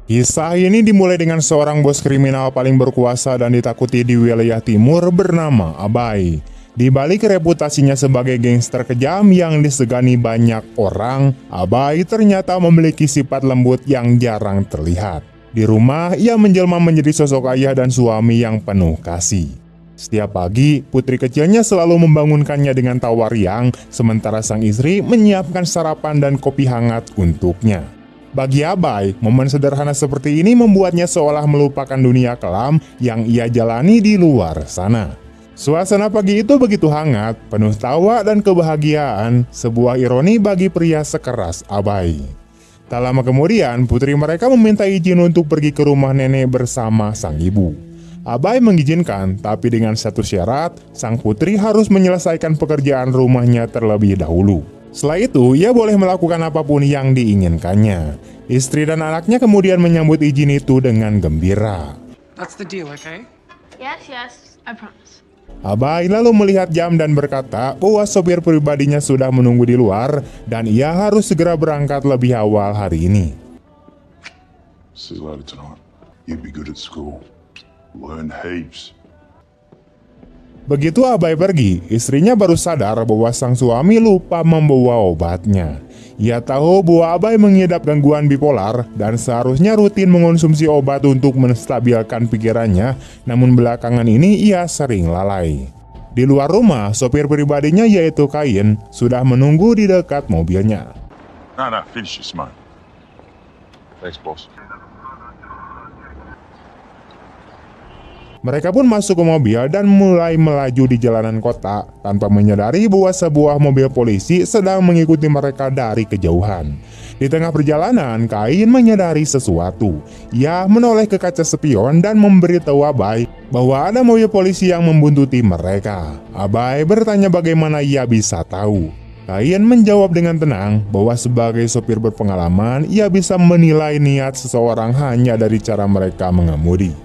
Kisah ini dimulai dengan seorang bos kriminal paling berkuasa dan ditakuti di wilayah timur bernama Abai. Di balik reputasinya sebagai gangster kejam yang disegani banyak orang, Abai ternyata memiliki sifat lembut yang jarang terlihat. Di rumah, ia menjelma menjadi sosok ayah dan suami yang penuh kasih. Setiap pagi, putri kecilnya selalu membangunkannya dengan tawa riang, sementara sang istri menyiapkan sarapan dan kopi hangat untuknya. Bagi Abai, momen sederhana seperti ini membuatnya seolah melupakan dunia kelam yang ia jalani di luar sana. Suasana pagi itu begitu hangat, penuh tawa dan kebahagiaan, sebuah ironi bagi pria sekeras Abai. Tak lama kemudian, putri mereka meminta izin untuk pergi ke rumah nenek bersama sang ibu. Abai mengizinkan, tapi dengan satu syarat, sang putri harus menyelesaikan pekerjaan rumahnya terlebih dahulu. Setelah itu, ia boleh melakukan apapun yang diinginkannya. Istri dan anaknya kemudian menyambut izin itu dengan gembira. That's the deal, okay? Yes, I promise. Abai lalu melihat jam dan berkata bahwa sopir pribadinya sudah menunggu di luar dan ia harus segera berangkat lebih awal hari ini. See you later tonight. You'll be good at school. Learn heaps. Begitu Abai pergi, istrinya baru sadar bahwa sang suami lupa membawa obatnya. Ia tahu bahwa Abai mengidap gangguan bipolar dan seharusnya rutin mengonsumsi obat untuk menstabilkan pikirannya, namun belakangan ini ia sering lalai. Di luar rumah, sopir pribadinya yaitu Kain sudah menunggu di dekat mobilnya. No, finish your smoke. Thanks, boss. Mereka pun masuk ke mobil dan mulai melaju di jalanan kota tanpa menyadari bahwa sebuah mobil polisi sedang mengikuti mereka dari kejauhan. Di tengah perjalanan, Kain menyadari sesuatu. Ia menoleh ke kaca spion dan memberitahu Abai bahwa ada mobil polisi yang membuntuti mereka. Abai bertanya bagaimana ia bisa tahu. Kain menjawab dengan tenang bahwa sebagai sopir berpengalaman, ia bisa menilai niat seseorang hanya dari cara mereka mengemudi.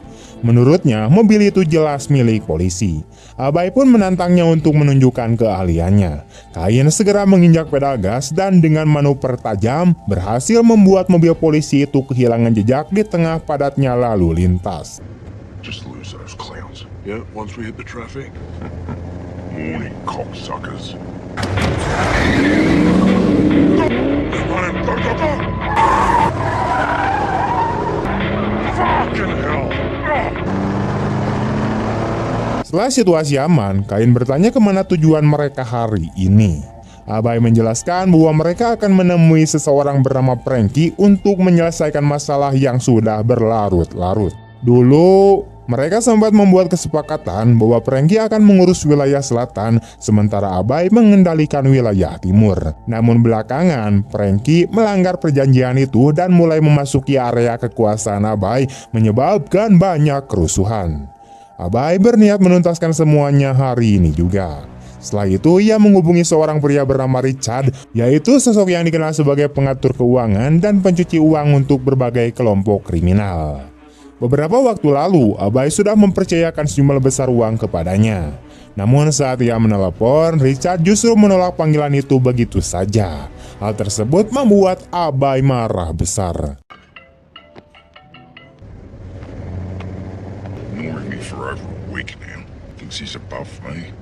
Menurutnya, mobil itu jelas milik polisi. Abai pun menantangnya untuk menunjukkan keahliannya. Kain segera menginjak pedal gas dan dengan manuver tajam berhasil membuat mobil polisi itu kehilangan jejak di tengah padatnya lalu lintas. Just lose those clowns. Yeah, once we hit the traffic. Morning, cocksuckers. Go! Fucking hell! Setelah situasi aman, Kain bertanya kemana tujuan mereka hari ini. Abai menjelaskan bahwa mereka akan menemui seseorang bernama Frankie untuk menyelesaikan masalah yang sudah berlarut-larut. Dulu, mereka sempat membuat kesepakatan bahwa Frankie akan mengurus wilayah selatan, sementara Abai mengendalikan wilayah timur. Namun belakangan, Frankie melanggar perjanjian itu dan mulai memasuki area kekuasaan Abai, menyebabkan banyak kerusuhan. Abai berniat menuntaskan semuanya hari ini juga. Setelah itu, ia menghubungi seorang pria bernama Richard, yaitu sosok yang dikenal sebagai pengatur keuangan dan pencuci uang untuk berbagai kelompok kriminal. Beberapa waktu lalu, Abai sudah mempercayakan sejumlah besar uang kepadanya. Namun saat ia menelepon, Richard justru menolak panggilan itu begitu saja. Hal tersebut membuat Abai marah besar. For over a week now. Thinks he's above me.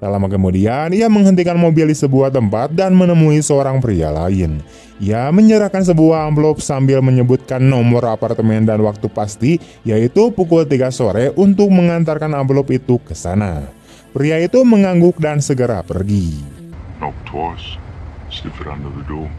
Tak lama kemudian, ia menghentikan mobil di sebuah tempat dan menemui seorang pria lain. Ia menyerahkan sebuah amplop sambil menyebutkan nomor apartemen dan waktu pasti, yaitu pukul 3 sore untuk mengantarkan amplop itu ke sana. Pria itu mengangguk dan segera pergi. Knock twice. Slip it under the door.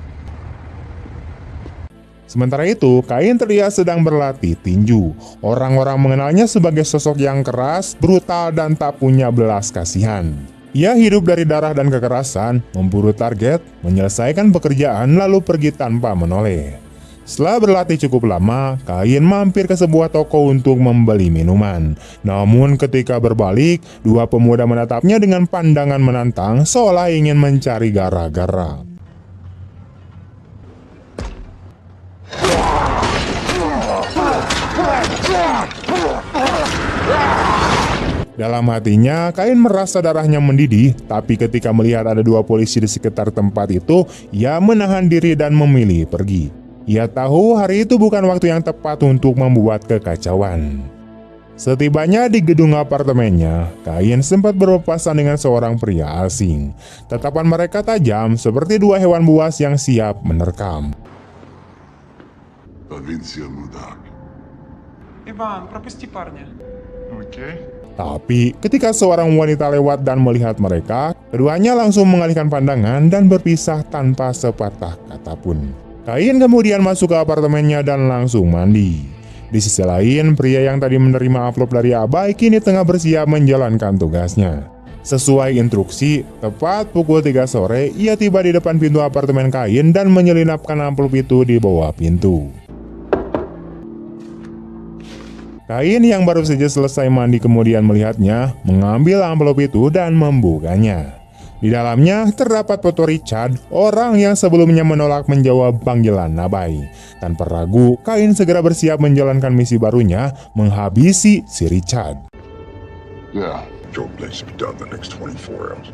Sementara itu, Kain terlihat sedang berlatih tinju. Orang-orang mengenalnya sebagai sosok yang keras, brutal, dan tak punya belas kasihan. Ia hidup dari darah dan kekerasan, memburu target, menyelesaikan pekerjaan, lalu pergi tanpa menoleh. Setelah berlatih cukup lama, Kain mampir ke sebuah toko untuk membeli minuman. Namun ketika berbalik, dua pemuda menatapnya dengan pandangan menantang, seolah ingin mencari gara-gara. Dalam hatinya, Kain merasa darahnya mendidih, tapi ketika melihat ada 2 polisi di sekitar tempat itu, ia menahan diri dan memilih pergi. Ia tahu hari itu bukan waktu yang tepat untuk membuat kekacauan. Setibanya di gedung apartemennya, Kain sempat berpapasan dengan seorang pria asing. Tatapan mereka tajam seperti 2 hewan buas yang siap menerkam. Provincia Mudak. Иван, пропусти парня. Okay. Tapi ketika seorang wanita lewat dan melihat mereka, keduanya langsung mengalihkan pandangan dan berpisah tanpa sepatah kata pun. Kain kemudian masuk ke apartemennya dan langsung mandi. Di sisi lain, pria yang tadi menerima amplop dari Abai kini tengah bersiap menjalankan tugasnya. Sesuai instruksi, tepat pukul 3 sore, ia tiba di depan pintu apartemen Kain dan menyelinapkan amplop itu di bawah pintu. Kain yang baru saja selesai mandi kemudian melihatnya, mengambil amplop itu dan membukanya. Di dalamnya terdapat foto Richard, orang yang sebelumnya menolak menjawab panggilan Abai. Tanpa ragu, Kain segera bersiap menjalankan misi barunya, menghabisi si Richard. Yeah, job needs to be done the next 24 hours.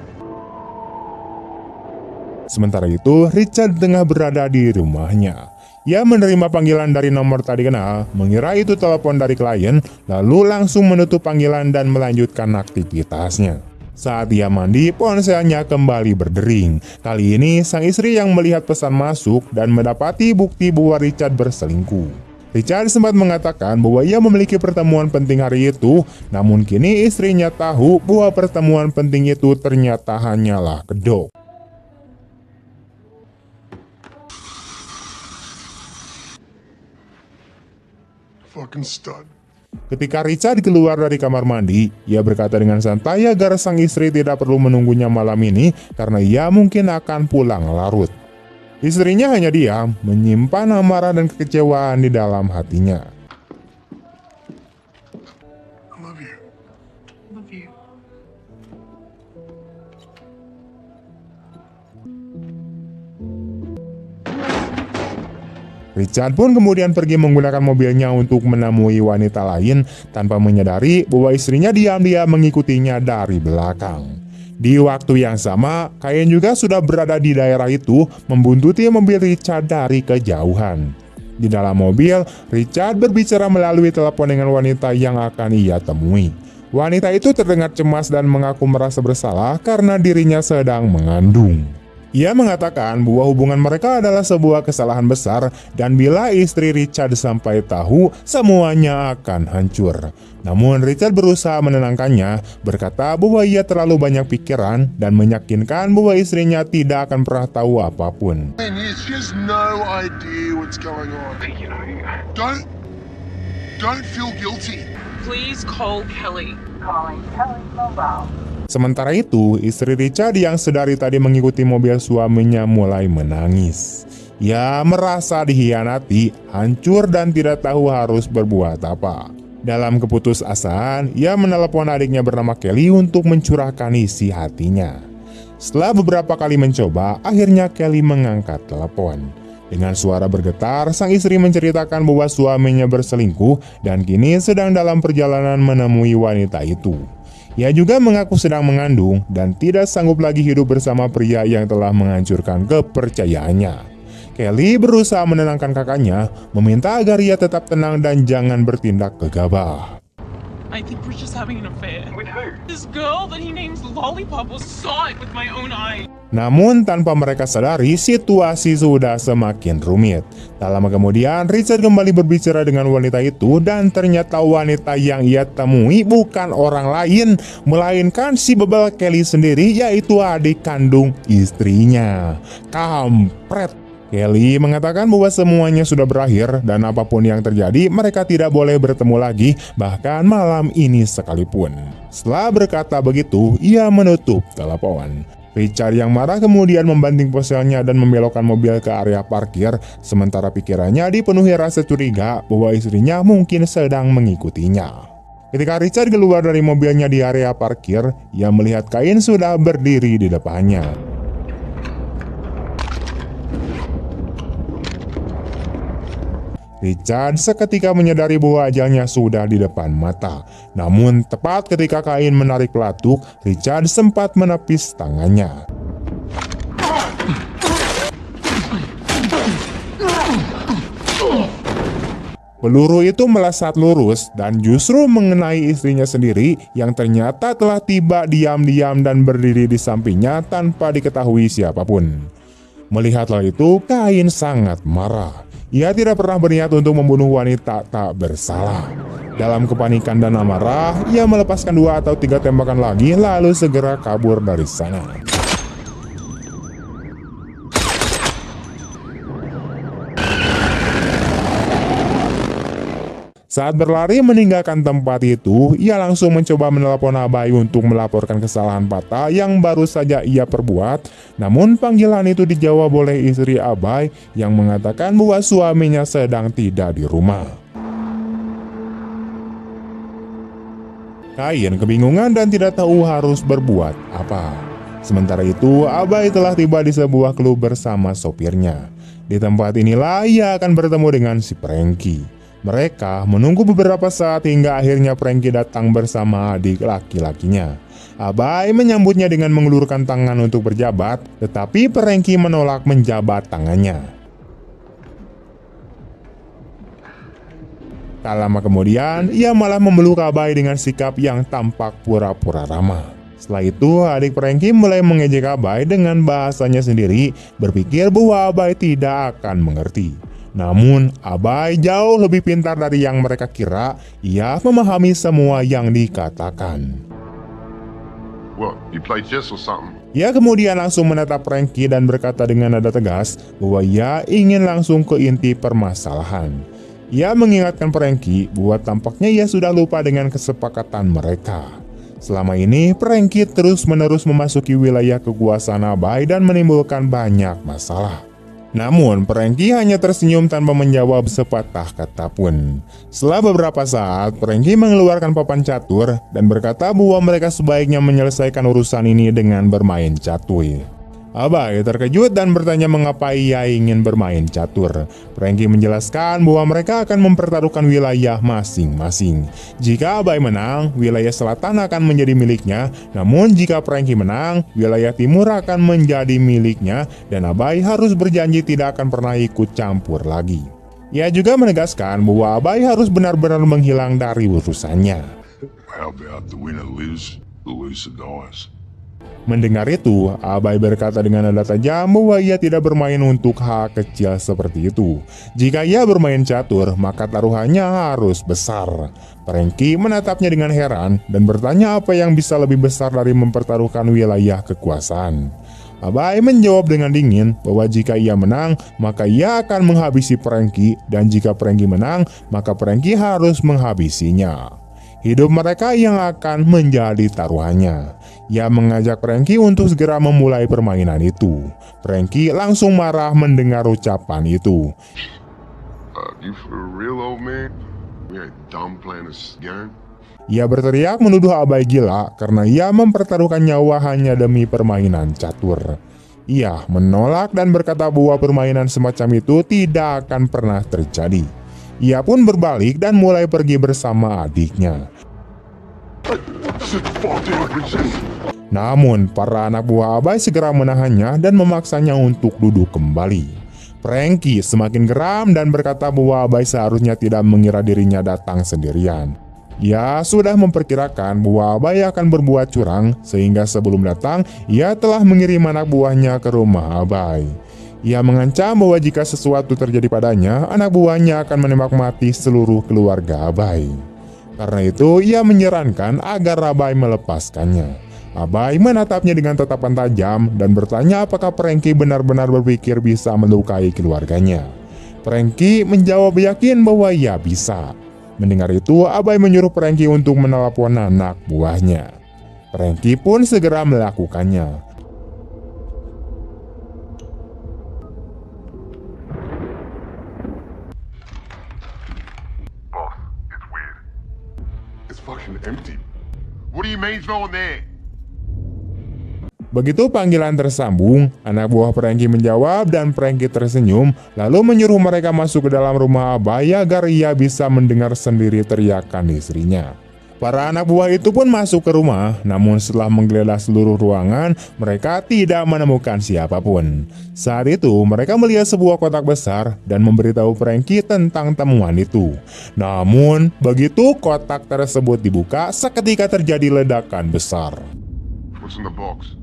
Sementara itu, Richard tengah berada di rumahnya. Ia menerima panggilan dari nomor tadi kenal, mengira itu telepon dari klien, lalu langsung menutup panggilan dan melanjutkan aktivitasnya. Saat ia mandi, ponselnya kembali berdering. Kali ini, sang istri yang melihat pesan masuk dan mendapati bukti bahwa Richard berselingkuh. Richard sempat mengatakan bahwa ia memiliki pertemuan penting hari itu, namun kini istrinya tahu bahwa pertemuan penting itu ternyata hanyalah kedok. Fucking stud. Ketika Richard keluar dari kamar mandi, ia berkata dengan santai agar sang istri tidak perlu menunggunya malam ini karena ia mungkin akan pulang larut. Istrinya hanya diam, menyimpan amarah dan kekecewaan di dalam hatinya. I love you. Love you. Richard pun kemudian pergi menggunakan mobilnya untuk menemui wanita lain tanpa menyadari bahwa istrinya diam-diam mengikutinya dari belakang. Di waktu yang sama, Kain juga sudah berada di daerah itu membuntuti mobil Richard dari kejauhan. Di dalam mobil, Richard berbicara melalui telepon dengan wanita yang akan ia temui. Wanita itu terdengar cemas dan mengaku merasa bersalah karena dirinya sedang mengandung. Ia mengatakan bahwa hubungan mereka adalah sebuah kesalahan besar dan bila istri Richard sampai tahu, semuanya akan hancur. Namun Richard berusaha menenangkannya, berkata bahwa ia terlalu banyak pikiran dan meyakinkan bahwa istrinya tidak akan pernah tahu apapun. And she has no idea what's going on. Don't feel guilty. Please call Kelly. Calling Kelly Mobile. Sementara itu, istri Richard yang sedari tadi mengikuti mobil suaminya mulai menangis. Ia merasa dikhianati, hancur dan tidak tahu harus berbuat apa. Dalam keputusasaan, ia menelepon adiknya bernama Kelly untuk mencurahkan isi hatinya. Setelah beberapa kali mencoba, akhirnya Kelly mengangkat telepon. Dengan suara bergetar, sang istri menceritakan bahwa suaminya berselingkuh dan kini sedang dalam perjalanan menemui wanita itu. Ia juga mengaku sedang mengandung dan tidak sanggup lagi hidup bersama pria yang telah menghancurkan kepercayaannya. Kelly berusaha menenangkan kakaknya, meminta agar ia tetap tenang dan jangan bertindak gegabah. I think we're just having an affair. With who? This girl that he names Lollipop was saw it with my own eyes. Namun tanpa mereka sadari, situasi sudah semakin rumit. Tak lama kemudian, Richard kembali berbicara dengan wanita itu dan ternyata wanita yang ia temui bukan orang lain, melainkan si bebel Kelly sendiri, yaitu adik kandung istrinya. Kampret! Kelly mengatakan bahwa semuanya sudah berakhir dan apapun yang terjadi mereka tidak boleh bertemu lagi, bahkan malam ini sekalipun. Setelah berkata begitu, ia menutup telepon. Richard yang marah kemudian membanting ponselnya dan membelokkan mobil ke area parkir, sementara pikirannya dipenuhi rasa curiga bahwa istrinya mungkin sedang mengikutinya. Ketika Richard keluar dari mobilnya di area parkir, ia melihat Kain sudah berdiri di depannya. Richard seketika menyadari bahwa ajalnya sudah di depan mata. Namun tepat ketika Kain menarik pelatuk, Richard sempat menepis tangannya. Peluru itu melesat lurus dan justru mengenai istrinya sendiri yang ternyata telah tiba diam-diam dan berdiri di sampingnya tanpa diketahui siapapun. Melihat hal itu, Kain sangat marah. Ia tidak pernah berniat untuk membunuh wanita tak bersalah. Dalam kepanikan dan amarah, ia melepaskan 2 atau 3 tembakan lagi lalu segera kabur dari sana. Saat berlari meninggalkan tempat itu, ia langsung mencoba menelepon Abai untuk melaporkan kesalahan fatal yang baru saja ia perbuat. Namun panggilan itu dijawab oleh istri Abai yang mengatakan bahwa suaminya sedang tidak di rumah. Kain kebingungan dan tidak tahu harus berbuat apa. Sementara itu, Abai telah tiba di sebuah klub bersama sopirnya. Di tempat inilah ia akan bertemu dengan si Frankie. Mereka menunggu beberapa saat hingga akhirnya Frankie datang bersama adik laki-lakinya. Abai menyambutnya dengan mengulurkan tangan untuk berjabat, tetapi Frankie menolak menjabat tangannya. Tak lama kemudian, ia malah memeluk Abai dengan sikap yang tampak pura-pura ramah. Setelah itu, adik Frankie mulai mengejek Abai dengan bahasanya sendiri, berpikir bahwa Abai tidak akan mengerti. Namun, Abai jauh lebih pintar dari yang mereka kira. Ia memahami semua yang dikatakan. What, you play chess or something? Ia kemudian langsung menatap Frankie dan berkata dengan nada tegas bahwa ia ingin langsung ke inti permasalahan. Ia mengingatkan Frankie bahwa tampaknya ia sudah lupa dengan kesepakatan mereka. Selama ini, Frankie terus-menerus memasuki wilayah kekuasaan Abai dan menimbulkan banyak masalah. Namun, Frankie hanya tersenyum tanpa menjawab sepatah kata pun. Setelah beberapa saat, Frankie mengeluarkan papan catur dan berkata bahwa mereka sebaiknya menyelesaikan urusan ini dengan bermain catur. Abai terkejut dan bertanya mengapa ia ingin bermain catur. Frankie menjelaskan bahwa mereka akan mempertaruhkan wilayah masing-masing. Jika Abai menang, wilayah selatan akan menjadi miliknya. Namun jika Frankie menang, wilayah timur akan menjadi miliknya. Dan Abai harus berjanji tidak akan pernah ikut campur lagi. Ia juga menegaskan bahwa Abai harus benar-benar menghilang dari urusannya. How about the winner lives, the loser dies? Mendengar itu, Abai berkata dengan nada tajam bahwa ia tidak bermain untuk hal kecil seperti itu. Jika ia bermain catur, maka taruhannya harus besar. Frankie menatapnya dengan heran dan bertanya apa yang bisa lebih besar dari mempertaruhkan wilayah kekuasaan. Abai menjawab dengan dingin bahwa jika ia menang, maka ia akan menghabisi Frankie, dan jika Frankie menang, maka Frankie harus menghabisinya. Hidup mereka yang akan menjadi taruhannya. Ia mengajak Frankie untuk segera memulai permainan itu. Frankie langsung marah mendengar ucapan itu. You for real, old man? We ain't done playing this game. Ia berteriak menuduh Abai gila karena ia mempertaruhkan nyawa hanya demi permainan catur. Ia menolak dan berkata bahwa permainan semacam itu tidak akan pernah terjadi. Ia pun berbalik dan mulai pergi bersama adiknya. Namun, para anak buah Abai segera menahannya dan memaksanya untuk duduk kembali. Frankie semakin geram dan berkata bahwa Abai seharusnya tidak mengira dirinya datang sendirian. Ia sudah memperkirakan bahwa Abai akan berbuat curang, sehingga sebelum datang, ia telah mengirim anak buahnya ke rumah Abai. Ia mengancam bahwa jika sesuatu terjadi padanya, anak buahnya akan menembak mati seluruh keluarga Abai. Karena itu, ia menyarankan agar Abai melepaskannya. Abai menatapnya dengan tatapan tajam dan bertanya apakah Frankie benar-benar berpikir bisa melukai keluarganya. Frankie menjawab yakin bahwa ia bisa. Mendengar itu, Abai menyuruh Frankie untuk menelepon anak buahnya. Frankie pun segera melakukannya. It's fucking empty. What do you mean it's no one there? Begitu panggilan tersambung, anak buah Franky menjawab dan Franky tersenyum, lalu menyuruh mereka masuk ke dalam rumah Abai agar ia bisa mendengar sendiri teriakan istrinya. Para anak buah itu pun masuk ke rumah, namun setelah menggeledah seluruh ruangan, mereka tidak menemukan siapapun. Saat itu, mereka melihat sebuah kotak besar dan memberitahu Franky tentang temuan itu. Namun, begitu kotak tersebut dibuka, seketika terjadi ledakan besar. What's in the box?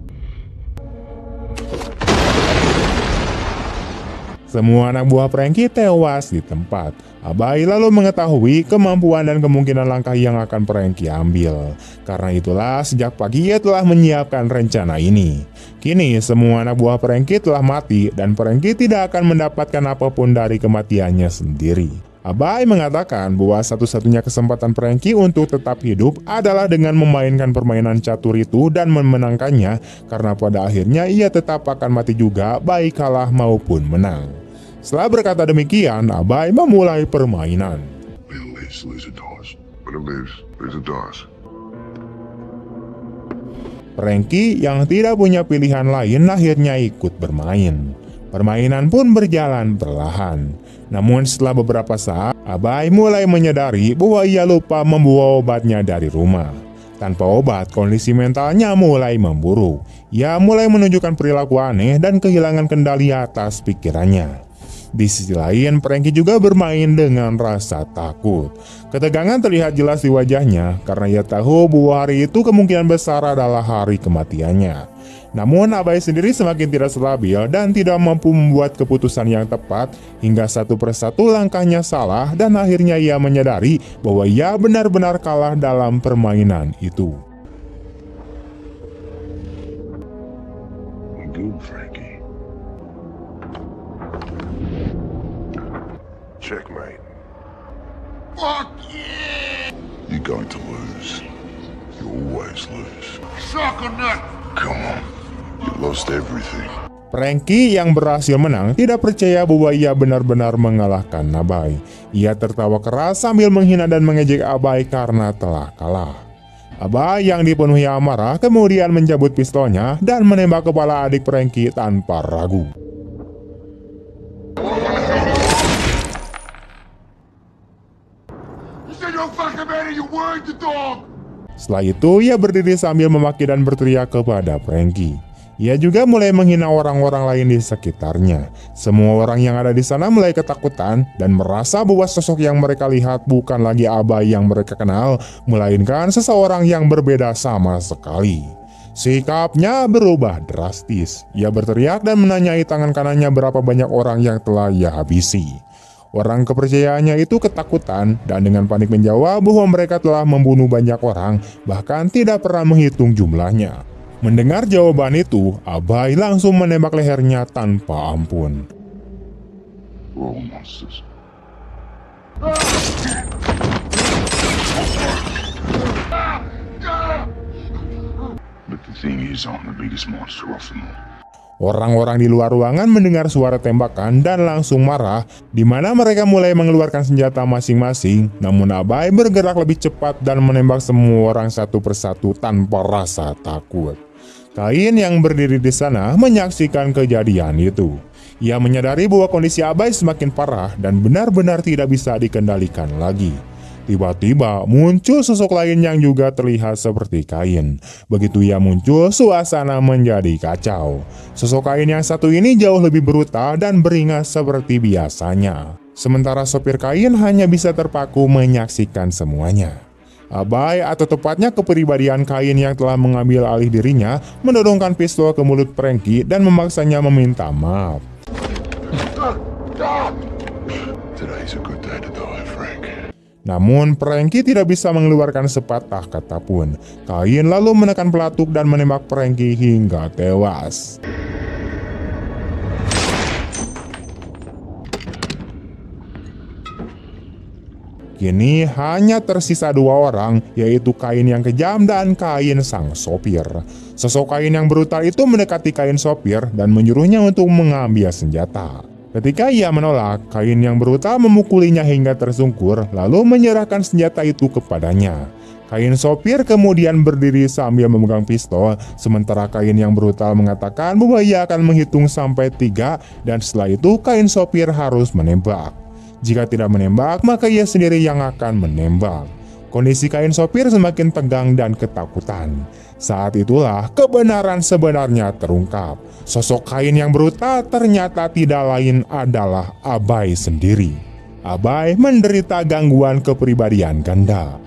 Semua anak buah Franky tewas di tempat. Abai lalu mengetahui kemampuan dan kemungkinan langkah yang akan Franky ambil. Karena itulah sejak pagi ia telah menyiapkan rencana ini. Kini semua anak buah Franky telah mati dan Franky tidak akan mendapatkan apapun dari kematiannya sendiri. Abai mengatakan bahwa satu-satunya kesempatan Franky untuk tetap hidup adalah dengan memainkan permainan catur itu dan memenangkannya, karena pada akhirnya ia tetap akan mati juga baik kalah maupun menang. Setelah berkata demikian, Abai memulai permainan. When it lives, lose a dice. When it lives, lose a dice. Franky yang tidak punya pilihan lain akhirnya ikut bermain. Permainan pun berjalan perlahan. Namun setelah beberapa saat, Abai mulai menyadari bahwa ia lupa membawa obatnya dari rumah. Tanpa obat, kondisi mentalnya mulai memburuk. Ia mulai menunjukkan perilaku aneh dan kehilangan kendali atas pikirannya. Di sisi lain, Franky juga bermain dengan rasa takut. Ketegangan terlihat jelas di wajahnya karena ia tahu bahwa hari itu kemungkinan besar adalah hari kematiannya. Namun Abai sendiri semakin tidak stabil dan tidak mampu membuat keputusan yang tepat hingga satu persatu langkahnya salah dan akhirnya ia menyadari bahwa ia benar-benar kalah dalam permainan itu. Good, Frankie. Checkmate. Fuck yeah! You're going to lose. You always lose. Suck on that! Come on. You lost everything. Franky yang berhasil menang tidak percaya bahwa ia benar-benar mengalahkan Abai. Ia tertawa keras sambil menghina dan mengejek Abai karena telah kalah. Abai yang dipenuhi amarah kemudian mencabut pistolnya dan menembak kepala adik Franky tanpa ragu. Setelah itu ia berdiri sambil memaki dan berteriak kepada Franky. Ia juga mulai menghina orang-orang lain di sekitarnya. Semua orang yang ada di sana mulai ketakutan dan merasa bahwa sosok yang mereka lihat bukan lagi Abai yang mereka kenal, melainkan seseorang yang berbeda sama sekali. Sikapnya berubah drastis. Ia berteriak dan menanyai tangan kanannya berapa banyak orang yang telah ia habisi. Orang kepercayaannya itu ketakutan dan dengan panik menjawab bahwa mereka telah membunuh banyak orang, bahkan tidak pernah menghitung jumlahnya. Mendengar jawaban itu, Abai langsung menembak lehernya tanpa ampun. We're all monsters. But the thing is, I'm the biggest monster of them all. Orang-orang di luar ruangan mendengar suara tembakan dan langsung marah, di mana mereka mulai mengeluarkan senjata masing-masing. Namun Abai bergerak lebih cepat dan menembak semua orang satu persatu tanpa rasa takut. Kain yang berdiri di sana menyaksikan kejadian itu. Ia menyadari bahwa kondisi Abai semakin parah dan benar-benar tidak bisa dikendalikan lagi. Tiba-tiba muncul sosok lain yang juga terlihat seperti Kain. Begitu ia muncul, suasana menjadi kacau. Sosok Kain yang satu ini jauh lebih brutal dan beringas seperti biasanya. Sementara sopir Kain hanya bisa terpaku menyaksikan semuanya. Abai atau tepatnya kepribadian Kain yang telah mengambil alih dirinya mendorongkan pistol ke mulut Franky dan memaksanya meminta maaf. Today's a good day to die, Frank. Namun Franky tidak bisa mengeluarkan sepatah kata pun. Kain lalu menekan pelatuk dan menembak Franky hingga tewas. Kini hanya tersisa dua orang, yaitu Kain yang kejam dan Kain sang sopir. Sosok Kain yang brutal itu mendekati Kain sopir dan menyuruhnya untuk mengambil senjata. Ketika ia menolak, Kain yang brutal memukulinya hingga tersungkur, lalu menyerahkan senjata itu kepadanya. Kain sopir kemudian berdiri sambil memegang pistol, sementara Kain yang brutal mengatakan bahwa ia akan menghitung sampai 3 dan setelah itu Kain sopir harus menembak. Jika tidak menembak, maka ia sendiri yang akan menembak. Kondisi Kain sopir semakin tegang dan ketakutan. Saat itulah kebenaran sebenarnya terungkap. Sosok Kain yang brutal ternyata tidak lain adalah Abai sendiri. Abai menderita gangguan kepribadian ganda.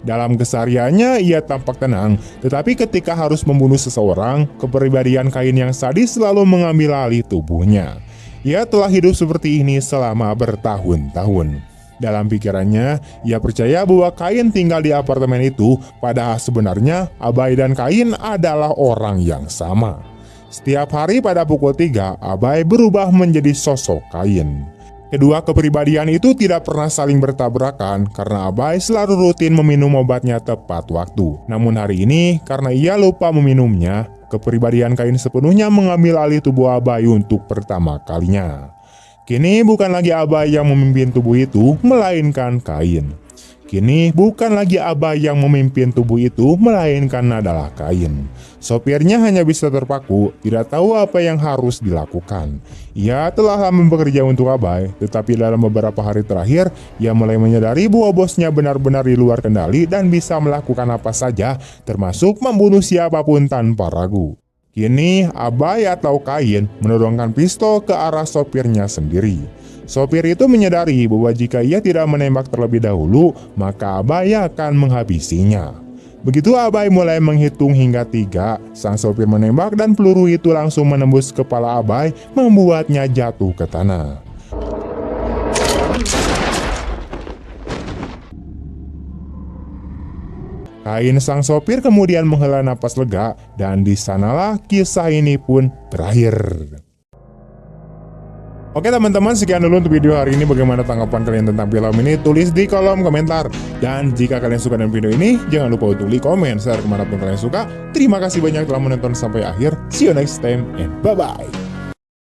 Dalam kesehariannya ia tampak tenang, tetapi ketika harus membunuh seseorang, kepribadian Kain yang sadis selalu mengambil alih tubuhnya. Ia telah hidup seperti ini selama bertahun-tahun. Dalam pikirannya, ia percaya bahwa Kain tinggal di apartemen itu, padahal sebenarnya Abai dan Kain adalah orang yang sama. Setiap hari pada pukul 3, Abai berubah menjadi sosok Kain. Kedua kepribadian itu tidak pernah saling bertabrakan karena Abai selalu rutin meminum obatnya tepat waktu. Namun hari ini, karena ia lupa meminumnya, kepribadian Kain sepenuhnya mengambil alih tubuh Abai untuk pertama kalinya. Kini bukan lagi Abai yang memimpin tubuh itu, melainkan Kain. Kini bukan lagi Abai yang memimpin tubuh itu, melainkan adalah Kain. Sopirnya hanya bisa terpaku, tidak tahu apa yang harus dilakukan. Ia telah lama bekerja untuk Abai, tetapi dalam beberapa hari terakhir, ia mulai menyadari bahwa bosnya benar-benar di luar kendali dan bisa melakukan apa saja, termasuk membunuh siapapun tanpa ragu. Kini Abai atau Kain menodongkan pistol ke arah sopirnya sendiri. Sopir itu menyadari bahwa jika ia tidak menembak terlebih dahulu, maka Abai akan menghabisinya. Begitu Abai mulai menghitung hingga 3, sang sopir menembak dan peluru itu langsung menembus kepala Abai, membuatnya jatuh ke tanah. Kain sang sopir kemudian menghela napas lega dan di sanalah kisah ini pun berakhir. Oke teman-teman, sekian dulu untuk video hari ini. Bagaimana tanggapan kalian tentang film ini? Tulis di kolom komentar. Dan jika kalian suka dengan video ini, jangan lupa untuk like, komen, share kemanapun kalian suka. Terima kasih banyak telah menonton sampai akhir. See you next time and bye-bye.